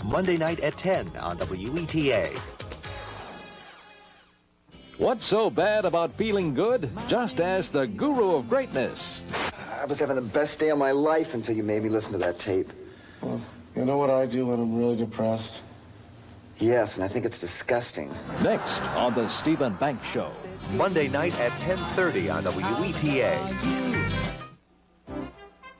Monday night at 10 on WETA. What's so bad about feeling good? Just ask the guru of greatness. I was having the best day of my life until you made me listen to that tape. Well, you know what I do when I'm really depressed? Yes, and I think it's disgusting. Next on the Stephen Banks Show. Monday night at 10:30 on WETA.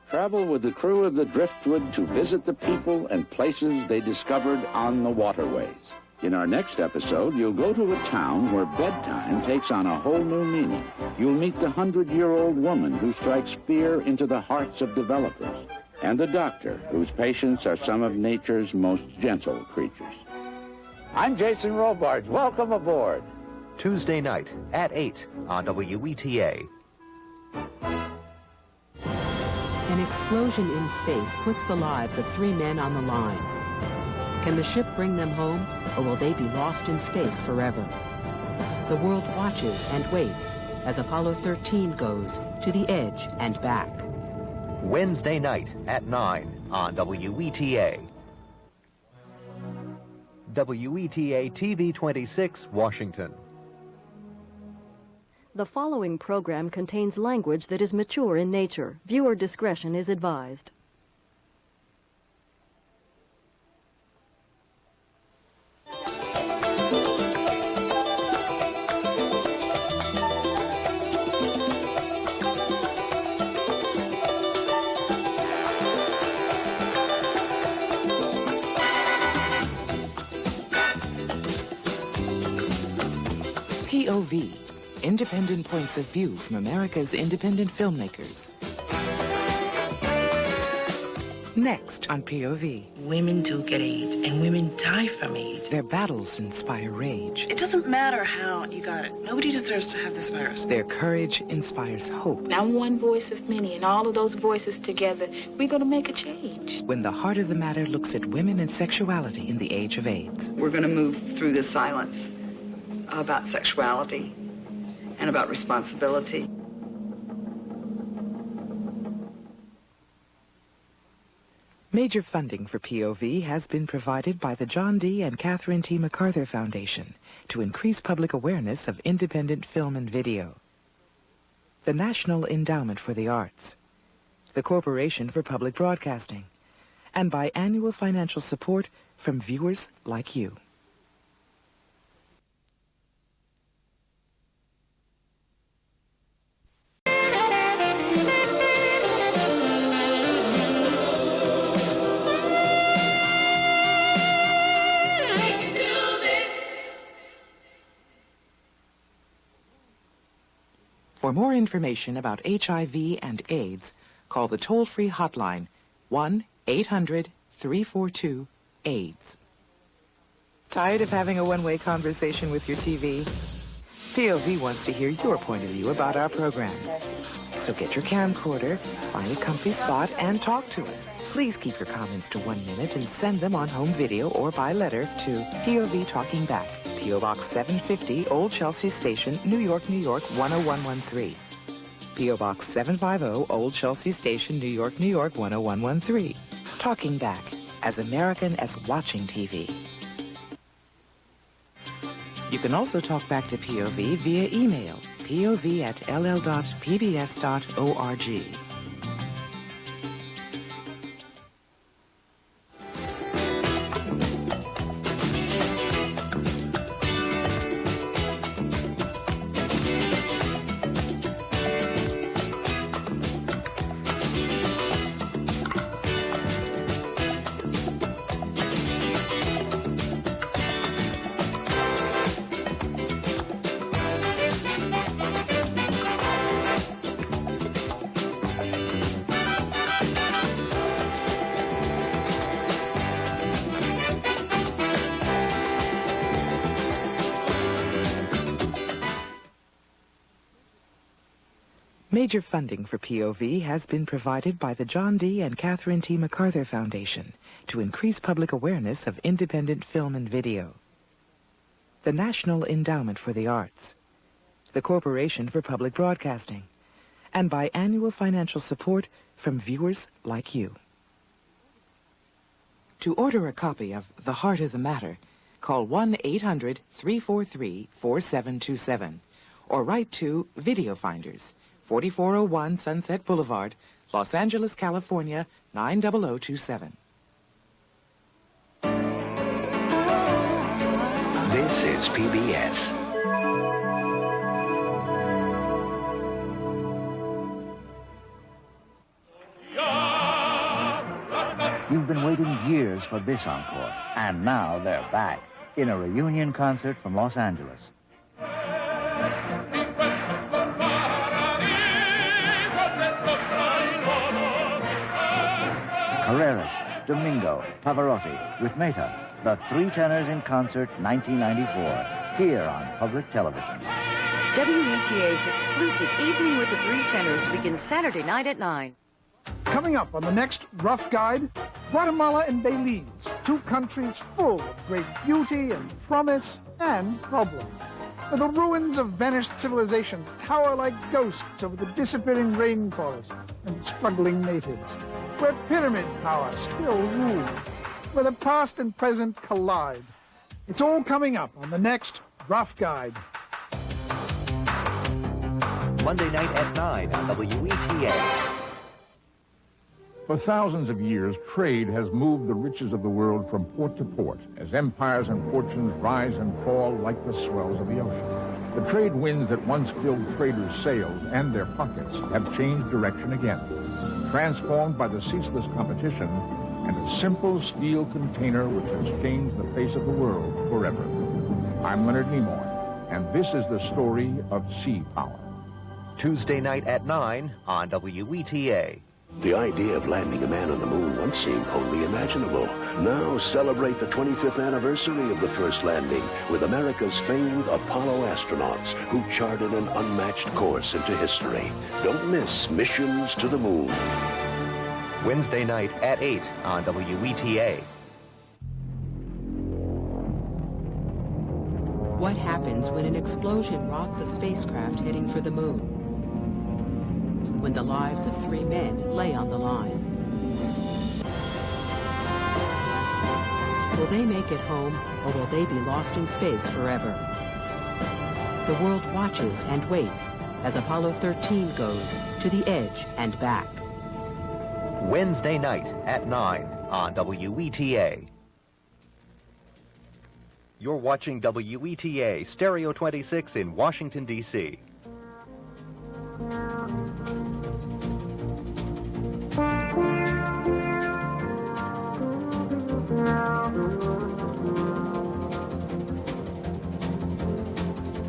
Travel with the crew of the Driftwood to visit the people and places they discovered on the waterways. In our next episode, you'll go to a town where bedtime takes on a whole new meaning. You'll meet the 100-year-old woman who strikes fear into the hearts of developers, and the doctor whose patients are some of nature's most gentle creatures. I'm Jason Robards. Welcome aboard. Tuesday night at 8 on WETA. An explosion in space puts the lives of 3 men on the line. Can the ship bring them home, or will they be lost in space forever? The world watches and waits as Apollo 13 goes to the edge and back. Wednesday night at 9 on WETA. WETA TV 26, Washington. The following program contains language that is mature in nature. Viewer discretion is advised. POV, independent points of view from America's independent filmmakers. Next on POV. Women do get AIDS, and women die from AIDS. Their battles inspire rage. It doesn't matter how you got it. Nobody deserves to have this virus. Their courage inspires hope. I'm one voice of many, and all of those voices together, we're going to make a change. When the heart of the matter looks at women and sexuality in the age of AIDS. We're going to move through this silence about sexuality and about responsibility. Major funding for POV has been provided by the John D. and Catherine T. MacArthur Foundation to increase public awareness of independent film and video, the National Endowment for the Arts, the Corporation for Public Broadcasting, and by annual financial support from viewers like you. For more information about HIV and AIDS, call the toll-free hotline 1-800-342-AIDS. Tired of having a one-way conversation with your TV? POV wants to hear your point of view about our programs. So get your camcorder, find a comfy spot, and talk to us. Please keep your comments to 1 minute and send them on home video or by letter to POV Talking Back, P.O. Box 750, Old Chelsea Station, New York, New York, 10113. P.O. Box 750, Old Chelsea Station, New York, New York, 10113. Talking Back, as American as watching TV. You can also talk back to POV via email, pov@ll.pbs.org. Major funding for POV has been provided by the John D. and Catherine T. MacArthur Foundation to increase public awareness of independent film and video, the National Endowment for the Arts, the Corporation for Public Broadcasting, and by annual financial support from viewers like you. To order a copy of The Heart of the Matter, call 1-800-343-4727 or write to Video Finders, 4401 Sunset Boulevard, Los Angeles, California, 90027. This is PBS. You've been waiting years for this encore, and now they're back in a reunion concert from Los Angeles. Carreras, Domingo, Pavarotti, with Meta, the three tenors in concert 1994, here on public television. WETA's exclusive Evening with the Three Tenors begins Saturday night at 9. Coming up on the next Rough Guide, Guatemala and Belize, two countries full of great beauty and promise and problem. Where the ruins of vanished civilizations tower like ghosts over the disappearing rainforest and struggling natives. Where pyramid power still rules. Where the past and present collide. It's all coming up on the next Rough Guide. Monday night at 9 on WETA. For thousands of years, trade has moved the riches of the world from port to port as empires and fortunes rise and fall like the swells of the ocean. The trade winds that once filled traders' sails and their pockets have changed direction again, transformed by the ceaseless competition and a simple steel container which has changed the face of the world forever. I'm Leonard Nimoy, and this is the story of sea power. Tuesday night at 9 on WETA. The idea of landing a man on the moon once seemed wholly imaginable. Now celebrate the 25th anniversary of the first landing with America's famed Apollo astronauts who charted an unmatched course into history. Don't miss Missions to the Moon. Wednesday night at 8 on WETA. What happens when an explosion rocks a spacecraft heading for the moon? When the lives of 3 men lay on the line. Will they make it home, or will they be lost in space forever? The world watches and waits as Apollo 13 goes to the edge and back. Wednesday night at 9 on WETA. You're watching WETA Stereo 26 in Washington, D.C.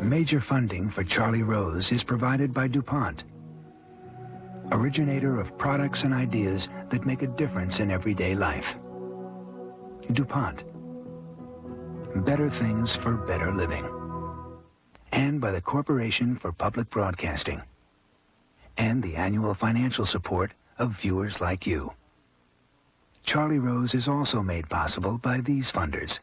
Major funding for Charlie Rose is provided by DuPont, originator of products and ideas that make a difference in everyday life. DuPont, better things for better living. And by the Corporation for Public Broadcasting, and the annual financial support of viewers like you. Charlie Rose is also made possible by these funders.